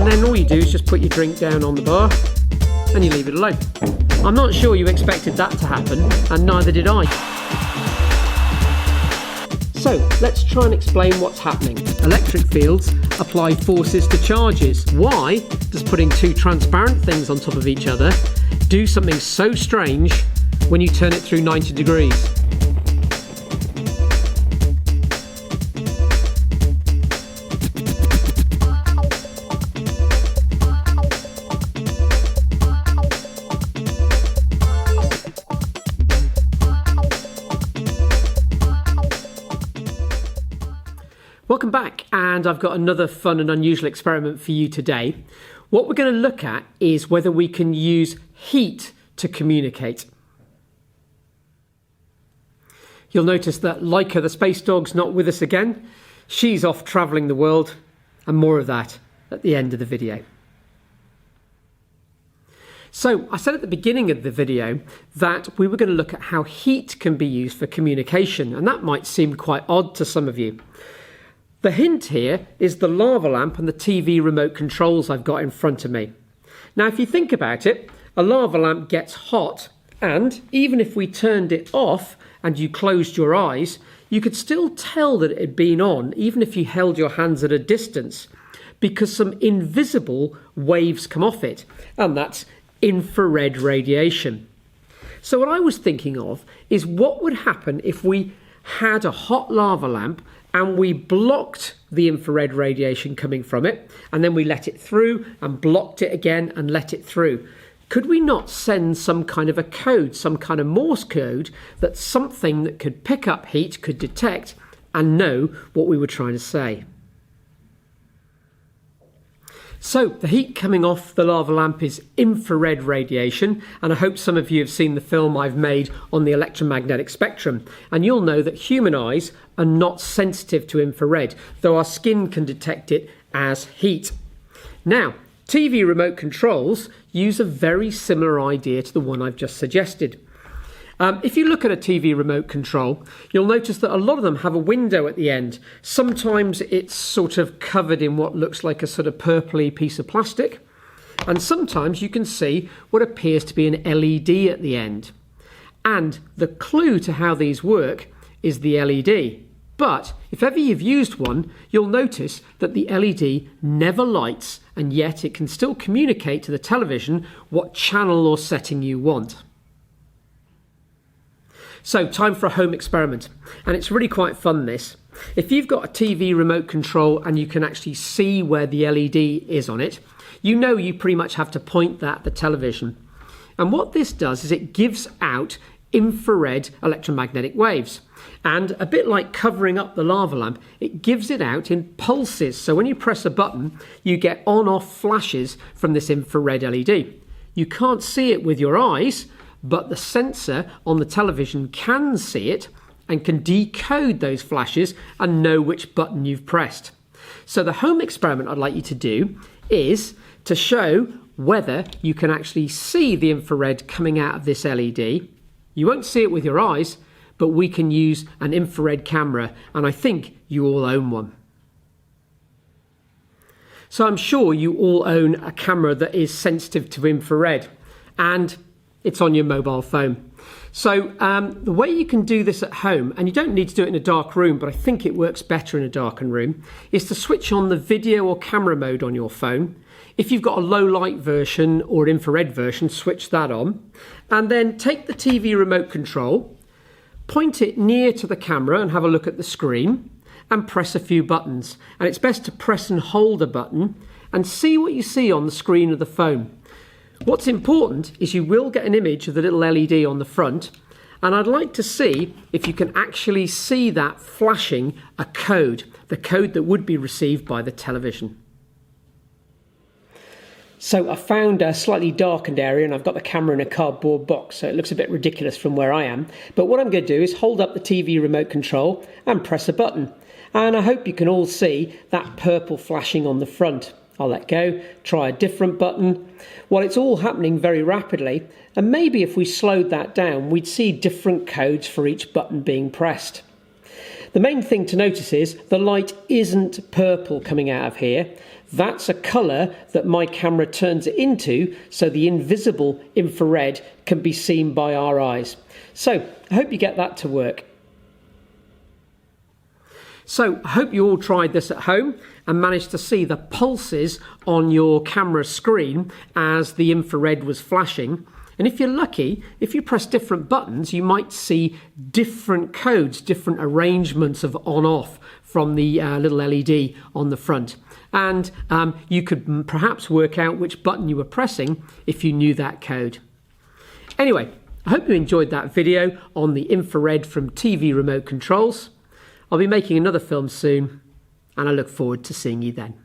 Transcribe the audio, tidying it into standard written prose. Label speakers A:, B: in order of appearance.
A: and then all you do is just put your drink down on the bar and you leave it alone. I'm not sure you expected that to happen, and neither did I. So let's try and explain what's happening. Electric fields apply forces to charges. Why does putting two transparent things on top of each other do something so strange when you turn it through 90 degrees? Welcome back, and I've got another fun and unusual experiment for you today. What we're going to look at is whether we can use heat to communicate. You'll notice that Laika the space dog's not with us again. She's off travelling the world, and more of that at the end of the video. So I said at the beginning of the video that we were going to look at how heat can be used for communication, and that might seem quite odd to some of you. The hint here is the lava lamp and the TV remote controls I've got in front of me. Now, if you think about it, a lava lamp gets hot, and even if we turned it off and you closed your eyes, you could still tell that it had been on, even if you held your hands at a distance, because some invisible waves come off it, and that's infrared radiation. So what I was thinking of is what would happen if we had a hot lava lamp and we blocked the infrared radiation coming from it, and then we let it through and blocked it again and let it through. Could we not send some kind of a code, some kind of Morse code, that something that could pick up heat could detect and know what we were trying to say? So the heat coming off the lava lamp is infrared radiation, and I hope some of you have seen the film I've made on the electromagnetic spectrum, and you'll know that human eyes are not sensitive to infrared, though our skin can detect it as heat. Now, TV remote controls use a very similar idea to the one I've just suggested. If you look at a TV remote control, you'll notice that a lot of them have a window at the end. Sometimes it's sort of covered in what looks like a sort of purpley piece of plastic, and sometimes you can see what appears to be an LED at the end. And the clue to how these work is the LED. But if ever you've used one, you'll notice that the LED never lights, and yet it can still communicate to the television what channel or setting you want. So, time for a home experiment, and it's really quite fun this. If you've got a TV remote control and you can actually see where the LED is on it, you know you pretty much have to point that at the television. And what this does is it gives out infrared electromagnetic waves. And a bit like covering up the lava lamp, it gives it out in pulses. So when you press a button, you get on-off flashes from this infrared LED. You can't see it with your eyes, but the sensor on the television can see it and can decode those flashes and know which button you've pressed. So the home experiment I'd like you to do is to show whether you can actually see the infrared coming out of this LED. You won't see it with your eyes, but we can use an infrared camera, and I think you all own one. So I'm sure you all own a camera that is sensitive to infrared, and it's on your mobile phone. So the way you can do this at home, and you don't need to do it in a dark room, but I think it works better in a darkened room, is to switch on the video or camera mode on your phone. If you've got a low light version or infrared version, switch that on, and then take the TV remote control, point it near to the camera and have a look at the screen, and press a few buttons. And it's best to press and hold a button and see what you see on the screen of the phone. What's important is you will get an image of the little LED on the front, and I'd like to see if you can actually see that flashing a code, the code that would be received by the television. So I found a slightly darkened area, and I've got the camera in a cardboard box, so it looks a bit ridiculous from where I am. But what I'm going to do is hold up the TV remote control and press a button. And I hope you can all see that purple flashing on the front. I'll let go, try a different button. Well, it's all happening very rapidly, and maybe if we slowed that down, we'd see different codes for each button being pressed. The main thing to notice is the light isn't purple coming out of here. That's a colour that my camera turns it into so the invisible infrared can be seen by our eyes. So I hope you get that to work. So I hope you all tried this at home and managed to see the pulses on your camera screen as the infrared was flashing. And if you're lucky, if you press different buttons, you might see different codes, different arrangements of on-off from the little LED on the front. And you could perhaps work out which button you were pressing if you knew that code. Anyway, I hope you enjoyed that video on the infrared from TV remote controls. I'll be making another film soon, and I look forward to seeing you then.